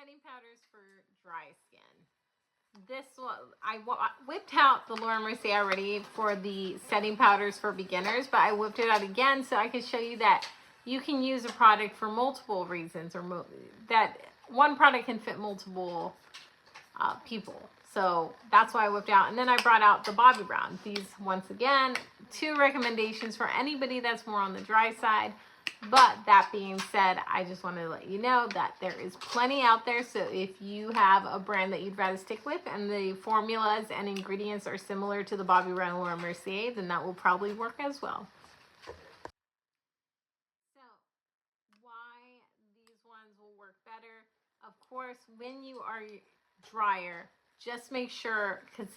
setting powders for dry skin. This one, I whipped out the Laura Mercier already for the setting powders for beginners, but I whipped it out again so I could show you that you can use a product for multiple reasons, or that one product can fit multiple people. So that's why I whipped out. And then I brought out the Bobbi Brown. These, once again, 2 recommendations for anybody that's more on the dry side. But that being said, I just wanted to let you know that there is plenty out there. So if you have a brand that you'd rather stick with and the formulas and ingredients are similar to the Bobbi Brown Laura Mercier, then that will probably work as well. So why these ones will work better? Of course, when you are drier, just make sure, because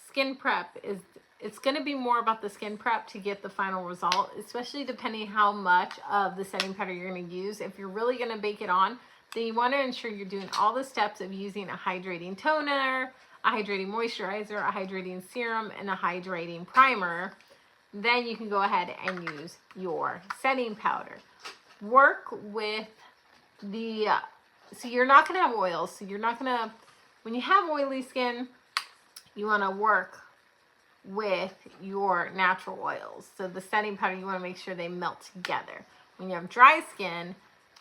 skin prep is, it's going to be more about the skin prep to get the final result, especially depending how much of the setting powder you're going to use. If you're really going to bake it on, then you want to ensure you're doing all the steps of using a hydrating toner, a hydrating moisturizer, a hydrating serum, and a hydrating primer. Then you can go ahead and use your setting powder. Work with the, so you're not going to have oils, so you're not going to, when you have oily skin, you want to work with your natural oils. So the setting powder, you want to make sure they melt together. When you have dry skin,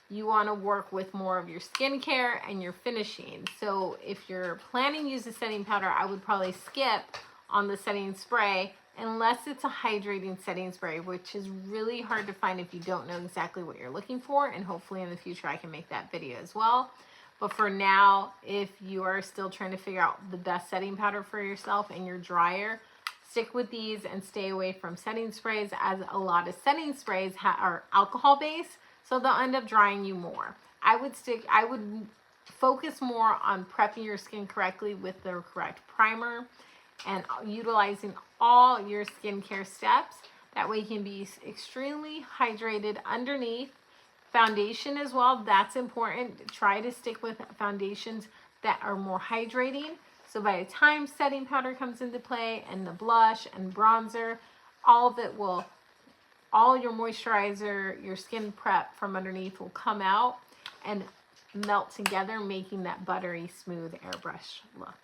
you want to work with more of your skincare and your finishing. So if you're planning to use a setting powder, I would probably skip on the setting spray unless it's a hydrating setting spray, which is really hard to find if you don't know exactly what you're looking for. And hopefully in the future I can make that video as well. But for now, if you are still trying to figure out the best setting powder for yourself and you're drier, stick with these and stay away from setting sprays, as a lot of setting sprays are alcohol based, so they'll end up drying you more. I would focus more on prepping your skin correctly with the correct primer and utilizing all your skincare steps. That way you can be extremely hydrated underneath. Foundation as well, that's important. Try to stick with foundations that are more hydrating. So by the time setting powder comes into play and the blush and bronzer, all of it will, all your moisturizer, your skin prep from underneath will come out and melt together, making that buttery, smooth airbrush look.